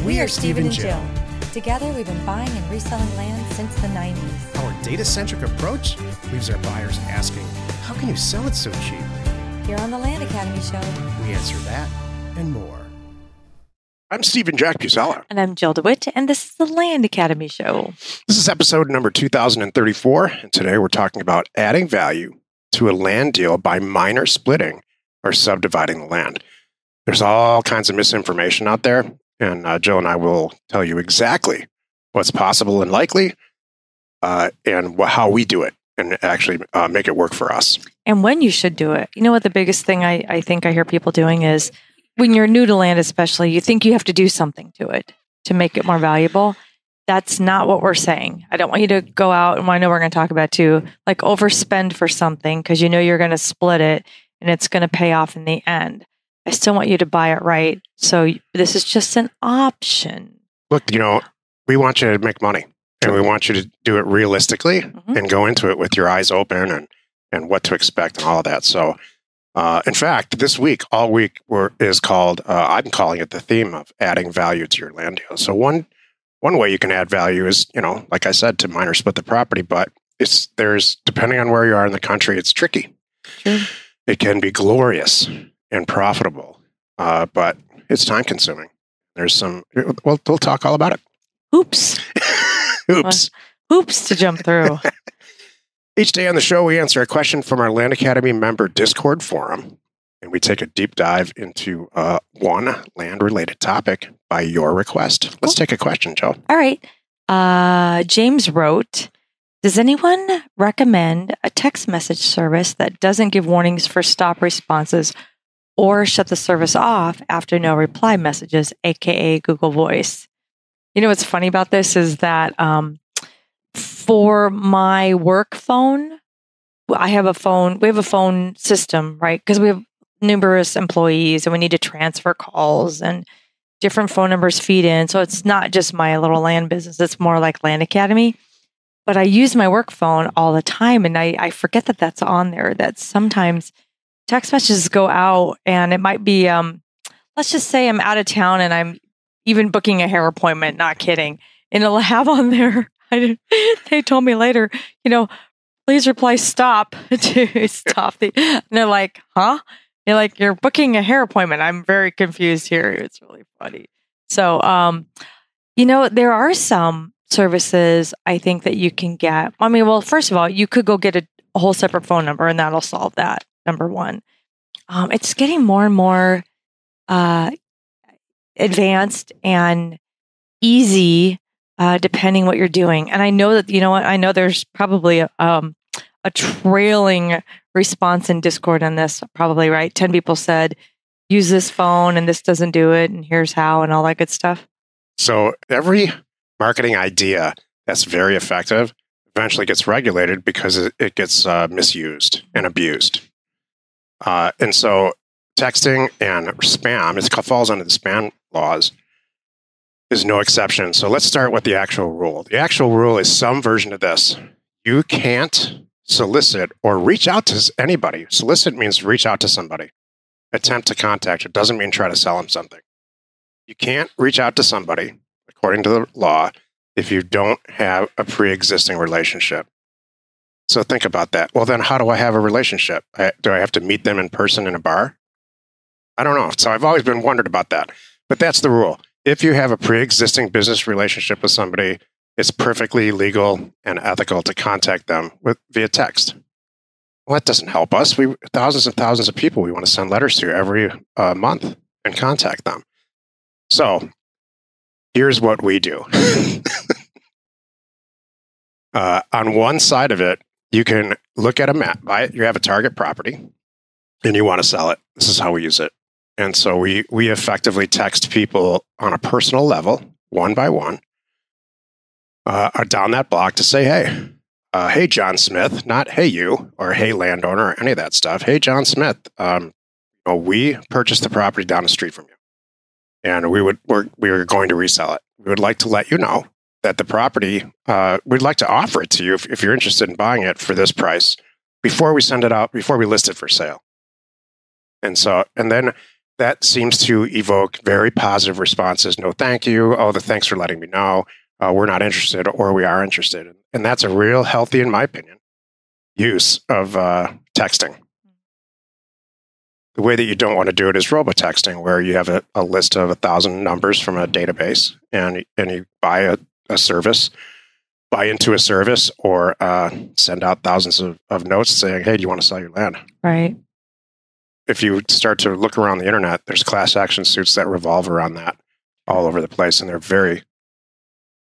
We are Steve and Jill. Together, we've been buying and reselling land since the 90s. Our data-centric approach leaves our buyers asking, how can you sell it so cheap? Here on the Land Academy Show, We answer that and more. I'm Stephen Jack Butala. and I'm Jill DeWit, and this is the Land Academy Show. This is episode number 2034, and today we're talking about adding value to a land deal by minor splitting or subdividing the land. There's all kinds of misinformation out there, and Jill and I will tell you exactly what's possible and likely, and how we do it and actually make it work for us. And when you should do it. You know what the biggest thing I think I hear people doing is, when you're new to land especially, you think you have to do something to it to make it more valuable. That's not what we're saying. I don't want you to go out, and I know we're going to talk about too, like overspend for something because you know you're going to split it and it's going to pay off in the end. I still want you to buy it right. So this is just an option. Look, we want you to make money, and we want you to do it realistically and go into it with your eyes open and what to expect and all of that. So, in fact, this week, all week is called, I'm calling it the theme of adding value to your land deal. So one way you can add value is, like I said, to minor split the property, but there's, depending on where you are in the country, it's tricky. Sure. It can be glorious and profitable, but it's time consuming. There's we'll talk all about it. Oops. Oops. Hoops to jump through. Each day on the show, we answer a question from our Land Academy member Discord forum, and we take a deep dive into one land-related topic by your request. Let's take a question, Joe. All right. James wrote, does anyone recommend a text message service that doesn't give warnings for stop responses or shut the service off after no reply messages, aka Google Voice? You know what's funny about this is that for my work phone, we have a phone system, right? Because we have numerous employees and we need to transfer calls and different phone numbers feed in. So it's not just my little land business. It's more like Land Academy. But I use my work phone all the time, and I forget that that's on there, that sometimes text messages go out, and it might be, let's just say I'm out of town and I'm even booking a hair appointment, not kidding. And it'll have on there, they told me later, please reply stop to stop and they're like, huh? You're like, you're booking a hair appointment. I'm very confused here. It's really funny. So, there are some services I think that you can get. I mean, well, first of all, you could go get a whole separate phone number and that'll solve that. Number one. It's getting more and more advanced and easy depending what you're doing. And I know that, I know there's probably a trailing response in Discord on this, probably, right? 10 people said, use this phone and this doesn't do it and here's how and all that good stuff. So every marketing idea that's very effective eventually gets regulated because it gets misused and abused. And so texting and spam, it falls under the spam laws, is no exception. So let's start with the actual rule. The actual rule is some version of this. You can't solicit or reach out to anybody. Solicit means reach out to somebody. Attempt to contact. It doesn't mean try to sell them something. You can't reach out to somebody, according to the law, if you don't have a pre-existing relationship. So think about that. Well, then how do I have a relationship? Do I have to meet them in person in a bar? I don't know. So I've always been wondered about that. But that's the rule. If you have a pre-existing business relationship with somebody, it's perfectly legal and ethical to contact them via text. Well, that doesn't help us. Thousands and thousands of people we want to send letters to every month and contact them. So here's what we do. On one side of it, you can look at a map. You have a target property and you want to sell it. This is how we use it. And so we effectively text people on a personal level, one by one, down that block to say, hey, John Smith, not hey you, or hey landowner, or any of that stuff. Hey, John Smith, we purchased the property down the street from you, and we were going to resell it. We would like to let you know that the property, we'd like to offer it to you if you're interested in buying it for this price before we send it out, before we list it for sale. And then that seems to evoke very positive responses. No, thank you. Oh, thanks for letting me know. We're not interested, or we are interested. And that's a real healthy, in my opinion, use of texting. The way that you don't want to do it is robotexting, where you have a list of 1,000 numbers from a database, and you buy a service, buy into a service, or send out thousands of notes saying, hey, do you want to sell your land? Right. If you start to look around the internet, there's class action suits that revolve around that all over the place, and they're very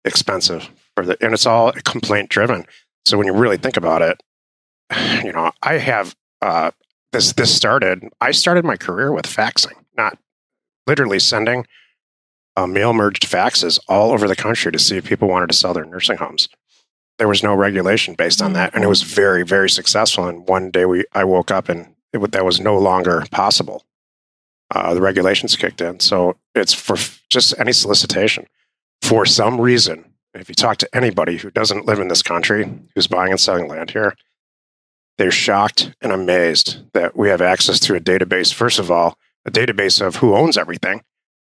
expensive and it's all complaint driven. So when you really think about it, I have I started my career with faxing, not literally sending mail merged faxes all over the country to see if people wanted to sell their nursing homes. There was no regulation based on that, and it was very, very successful. And one day I woke up and that was no longer possible. The regulations kicked in. So it's for just any solicitation. For some reason, if you talk to anybody who doesn't live in this country, who's buying and selling land here, they're shocked and amazed that we have access to a database. First of all, a database of who owns everything.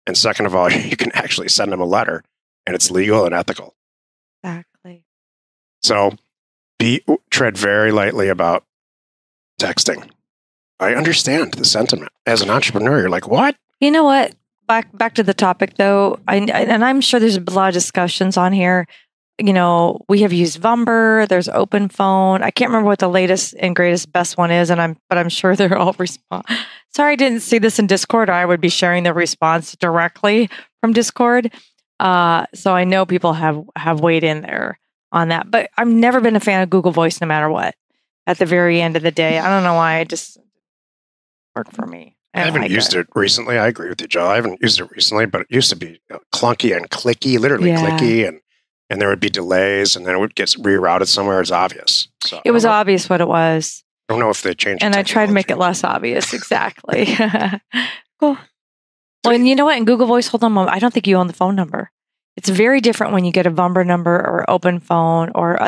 And second of all, you can actually send them a letter, and it's legal and ethical. Exactly. So tread very lightly about texting. I understand the sentiment. As an entrepreneur, you're like, what? You know what? Back to the topic, though, and I'm sure there's a lot of discussions on here. We have used Vumber. There's Open Phone. I can't remember what the latest and greatest best one is, but I'm sure they're all Sorry, I didn't see this in Discord. I would be sharing the response directly from Discord. So I know people have weighed in there on that, but I've never been a fan of Google Voice, no matter what. At the very end of the day, I don't know why it just worked for me. I haven't used it recently. I agree with you, Joe. I haven't used it recently, but it used to be clunky and clicky, literally clicky, and there would be delays, and then it would get rerouted somewhere. It's obvious. So it was obvious what it was. I don't know if they changed. And I tried to make it less obvious. Exactly. Cool. Well, and you know what? In Google Voice, hold on a moment. I don't think you own the phone number. It's very different when you get a Vumber number or Open Phone or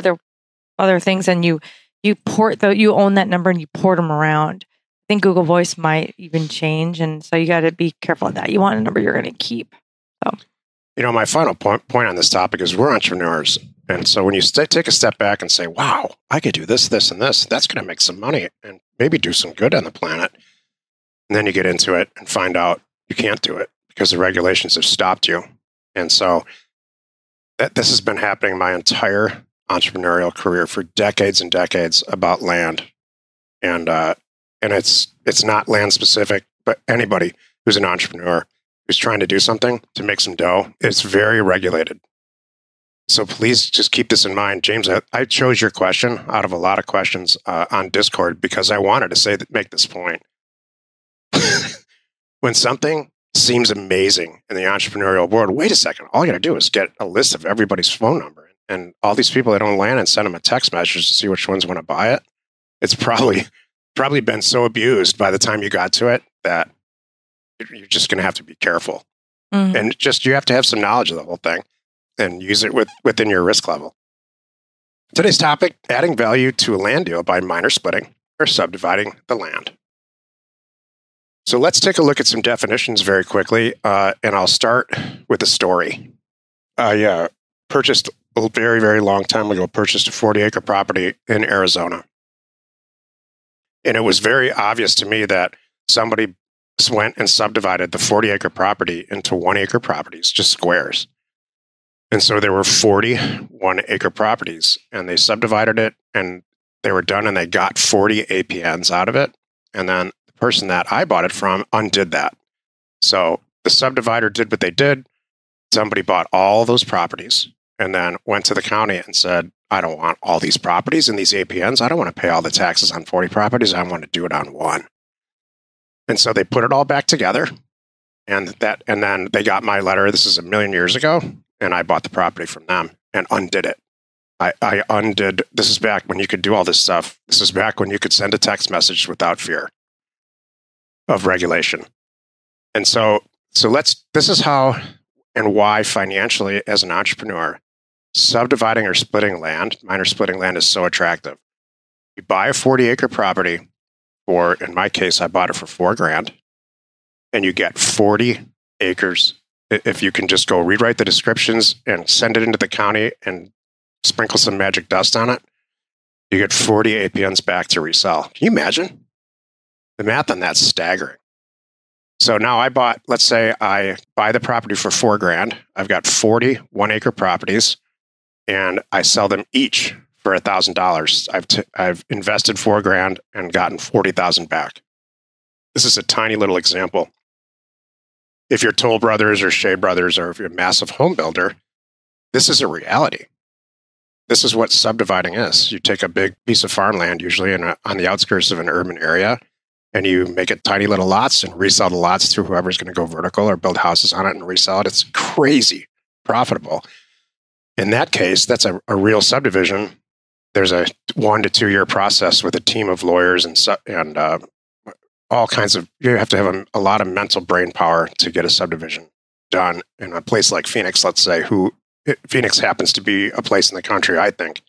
other things, and you own that number and you port them around. I think Google Voice might even change, and so you got to be careful of that. You want a number you're going to keep. So, my final point on this topic is we're entrepreneurs, and so when you take a step back and say, "Wow, I could do this, this, and this," that's going to make some money and maybe do some good on the planet. And then you get into it and find out you can't do it because the regulations have stopped you. And so this has been happening my entire entrepreneurial career for decades and decades about land, and it's not land specific, but anybody who's an entrepreneur who's trying to do something to make some dough, it's very regulated. So please just keep this in mind. James, I chose your question out of a lot of questions on Discord because I wanted to make this point. When something seems amazing in the entrepreneurial world, wait a second, all you got to do is get a list of everybody's phone number and all these people that own land and send them a text message to see which ones want to buy it. It's probably been so abused by the time you got to it that you're just going to have to be careful. Mm-hmm. And you have to have some knowledge of the whole thing and use it within your risk level. Today's topic, adding value to a land deal by minor splitting or subdividing the land. So let's take a look at some definitions very quickly, and I'll start with a story. I purchased a very, very long time ago, purchased a 40-acre property in Arizona. And it was very obvious to me that somebody went and subdivided the 40-acre property into 1-acre properties, just squares. And so there were 40 1-acre properties, and they subdivided it, and they were done, and they got 40 APNs out of it. And then the person that I bought it from undid that. So the subdivider did what they did. Somebody bought all those properties and then went to the county and said, I don't want all these properties and these APNs. I don't want to pay all the taxes on 40 properties. I want to do it on one. And so they put it all back together, and then they got my letter. This is a million years ago, and I bought the property from them and undid it. I undid. This is back when you could do all this stuff. This is back when you could send a text message without fear of regulation. And so this is how and why financially as an entrepreneur, subdividing or splitting land, minor splitting land is so attractive. You buy a 40-acre property for, in my case, I bought it for $4,000. and you get 40 acres. If you can just go rewrite the descriptions and send it into the county and sprinkle some magic dust on it, you get 40 APNs back to resell. Can you imagine? The math on that's staggering. So now let's say I buy the property for $4,000. I've got 40 1-acre properties, and I sell them each for $1,000. I've invested $4,000 and gotten 40,000 back. This is a tiny little example. If you're Toll Brothers or Shea Brothers, or if you're a massive home builder, this is a reality. This is what subdividing is. You take a big piece of farmland, usually on the outskirts of an urban area, and you make it tiny little lots and resell the lots through whoever's going to go vertical or build houses on it and resell it. It's crazy profitable. In that case, that's a real subdivision. There's a 1 to 2 year process with a team of lawyers and all kinds of, you have to have a lot of mental brain power to get a subdivision done in a place like Phoenix, let's say, Phoenix happens to be a place in the country, I think,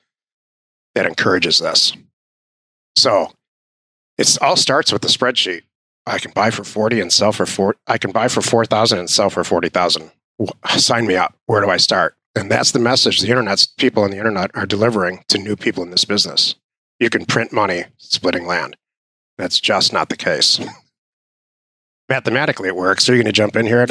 that encourages this. So it all starts with the spreadsheet. I can buy for 40 and sell for I can buy for 4,000 and sell for 40,000. Sign me up. Where do I start? And that's the message people on the internet are delivering to new people in this business. You can print money splitting land. That's just not the case. Mathematically, it works. Are you going to jump in here?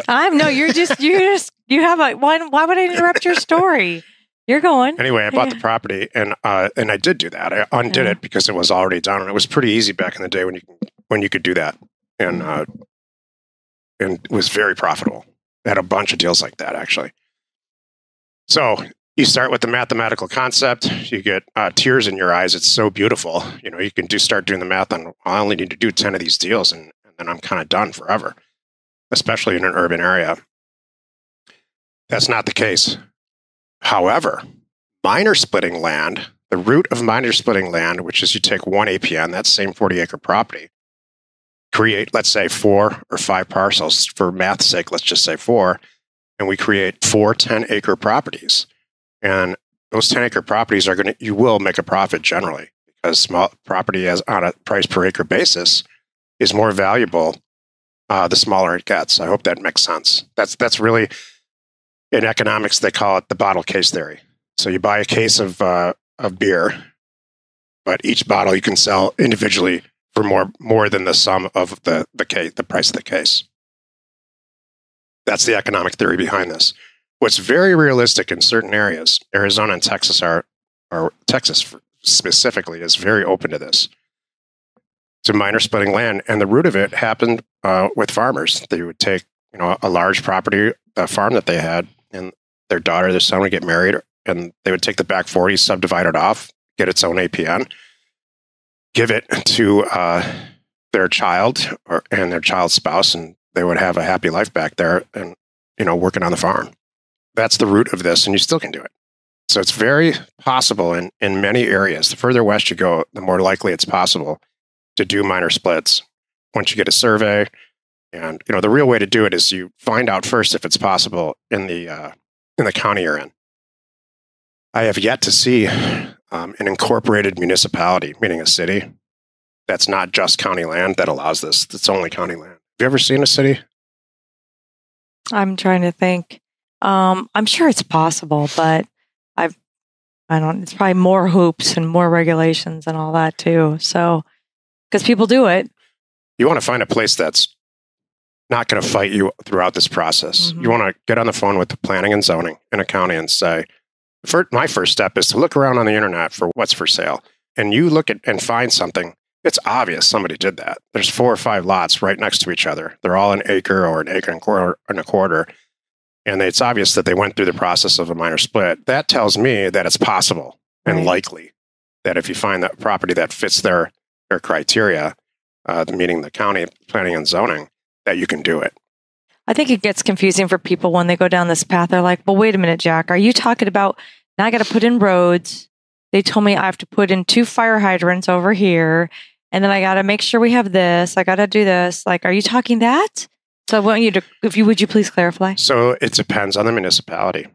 You have why would I interrupt your story? You're going. Anyway, I bought the property and I did do that. I undid it because it was already done. And it was pretty easy back in the day when you could do that. And it was very profitable. I had a bunch of deals like that, actually. So you start with the mathematical concept. You get tears in your eyes. It's so beautiful. You can start doing the math on, I only need to do 10 of these deals and then I'm kind of done forever, especially in an urban area. That's not the case. However, minor splitting land, the root of minor splitting land, which is you take 1 APN, that same 40-acre property, create, let's say, 4 or 5 parcels. For math's sake, let's just say 4, and we create 4 10-acre properties. And those 10-acre properties you will make a profit generally, because small property on a price per acre basis is more valuable the smaller it gets. I hope that makes sense. That's really, in economics, they call it the bottle case theory. So you buy a case of beer, but each bottle you can sell individually for more than the sum of the price of the case. That's the economic theory behind this. What's very realistic in certain areas, Arizona and Texas or Texas specifically, is very open to this, to minor splitting land. And the root of it happened with farmers. They would take a large property, a farm that they had, and their son would get married, and they would take the back 40, subdivide it off, get its own APN, give it to their child and their child's spouse, and they would have a happy life back there and working on the farm. That's the root of this, and you still can do it. So it's very possible in many areas. The further west you go, the more likely it's possible to do minor splits. Once you get a survey, and the real way to do it is you find out first if it's possible in the county you're in. I have yet to see an incorporated municipality, meaning a city, that's not just county land, that allows this. It's only county land. Have you ever seen a city? I'm trying to think. I'm sure it's possible, but it's probably more hoops and more regulations and all that too. So, because people do it. You want to find a place that's not going to fight you throughout this process. Mm-hmm. You want to get on the phone with the planning and zoning in a county and say, my first step is to look around on the internet for what's for sale. And you look at and find something. It's obvious somebody did that. There's 4 or 5 lots right next to each other. They're all an acre or an acre and a quarter. And it's obvious that they went through the process of a minor split. That tells me that it's possible and likely that if you find that property that fits their criteria, meaning the county planning and zoning, that you can do it. I think it gets confusing for people when they go down this path. They're like, well, wait a minute, Jack, are you talking about, now I got to put in roads. They told me I have to put in 2 fire hydrants over here. And then I got to make sure we have this. I got to do this. Like, are you talking that? So I want you to, would you please clarify? So it depends on the municipality.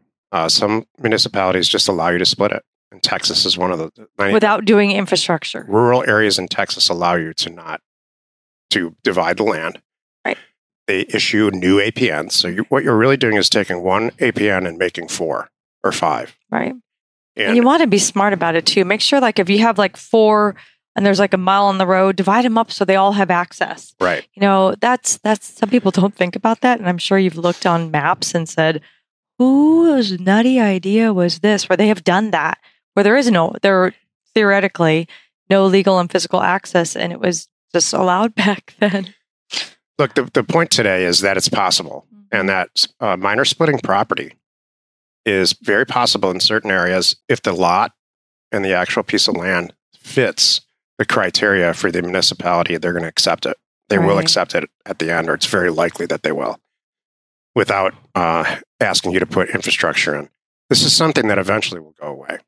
Some municipalities just allow you to split it. And Texas is one of the... Without doing infrastructure. Rural areas in Texas allow you to divide the land. Right. they issue new APNs. So what you're really doing is taking one APN and making 4 or 5. Right. And you want to be smart about it too. Make sure like if you have like 4 and there's like a mile on the road, divide them up so they all have access. Right. You know, that's some people don't think about that. And I'm sure you've looked on maps and said, whose nutty idea was this? Where they have done that, where there theoretically no legal and physical access, and it was just allowed back then. Look, the point today is that it's possible, and that minor splitting property is very possible in certain areas if the lot and the actual piece of land fits the criteria for the municipality. They're going to accept it. They will accept it at the end, or it's very likely that they will, without asking you to put infrastructure in. This is something that eventually will go away.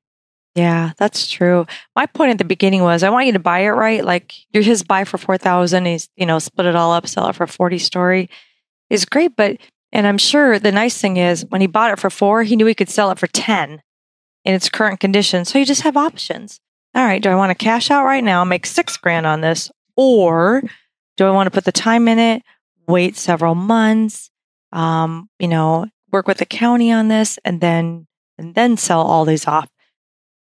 Yeah, that's true. My point at the beginning was I want you to buy it right. Like his buy for $4,000, he's, split it all up, sell it for 40 story is great. And I'm sure the nice thing is when he bought it for 4, he knew he could sell it for 10 in its current condition. So you just have options. All right, do I want to cash out right now, make $6,000 on this? Or do I want to put the time in it, wait several months, work with the county on this and then sell all these off?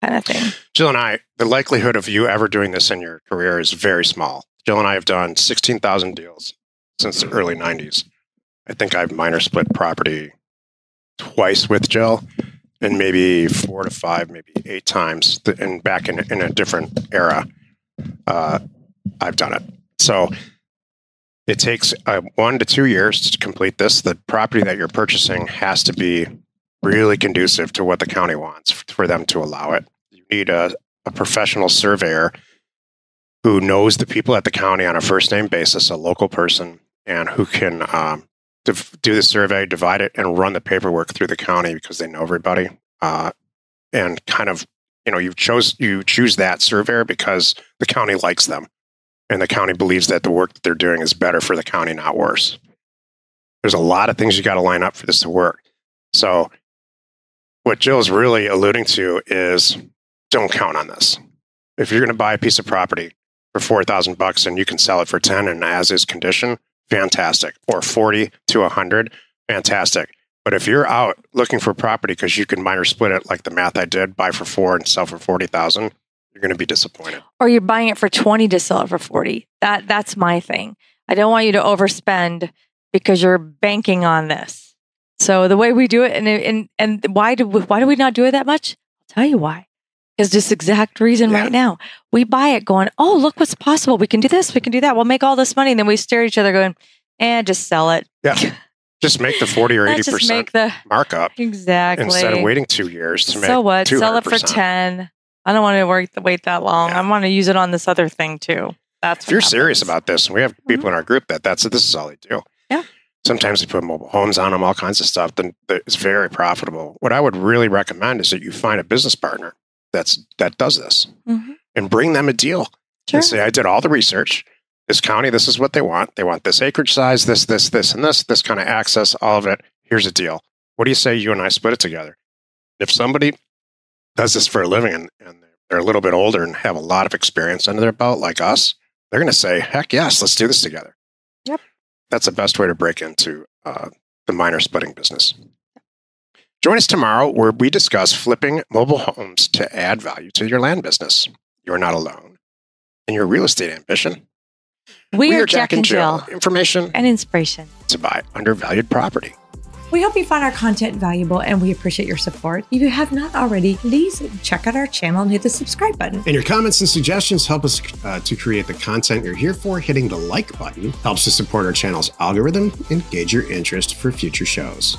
Kind of thing. Jill and I, the likelihood of you ever doing this in your career is very small. Jill and I have done 16,000 deals since the early 90s. I think I've minor split property twice with Jill, and maybe 4 to 5, maybe 8 times, and back in a different era, I've done it. So it takes 1 to 2 years to complete this. The property that you're purchasing has to be really conducive to what the county wants for them to allow it. You need a professional surveyor who knows the people at the county on a first name basis, a local person, and who can do the survey, divide it, and run the paperwork through the county because they know everybody. And kind of, you choose that surveyor because the county likes them, and the county believes that the work that they're doing is better for the county, not worse. There's a lot of things you got to line up for this to work. So what Jill's really alluding to is don't count on this. If you're going to buy a piece of property for $4,000 and you can sell it for 10 in as is condition, fantastic. Or 40 to 100, fantastic. But if you're out looking for property because you can minor split it like the math I did, buy for 4 and sell for 40,000, you're going to be disappointed. Or you're buying it for 20 to sell it for 40. That's my thing. I don't want you to overspend because you're banking on this. So the way we do it, and why do we not do it that much? I'll tell you why. Because this exact reason right now. We buy it going, oh, look what's possible. We can do this. We can do that. We'll make all this money. And then we stare at each other going, just sell it. Yeah. Just make the 40 or 80% markup. Exactly. Instead of waiting 2 years to make So what? 200%. Sell it for 10. I don't want to wait that long. I want to use it on this other thing too. If you're serious about this, and we have people in our group this is all they do. Yeah. Sometimes they put mobile homes on them, all kinds of stuff. Then it's very profitable. What I would really recommend is that you find a business partner that does this and bring them a deal. Sure. And say, I did all the research. This county, this is what they want. They want this acreage size, this, and this kind of access, all of it. Here's a deal. What do you say you and I split it together? If somebody does this for a living and they're a little bit older and have a lot of experience under their belt like us, they're going to say, heck yes, let's do this together. Yep. That's the best way to break into the minor splitting business. Join us tomorrow where we discuss flipping mobile homes to add value to your land business. You're not alone in your real estate ambition. We are Jack and Jill. Information and inspiration to buy undervalued property. We hope you found our content valuable and we appreciate your support. If you have not already, please check out our channel and hit the subscribe button. And your comments and suggestions help us to create the content you're here for. Hitting the like button helps to support our channel's algorithm and gauge your interest for future shows.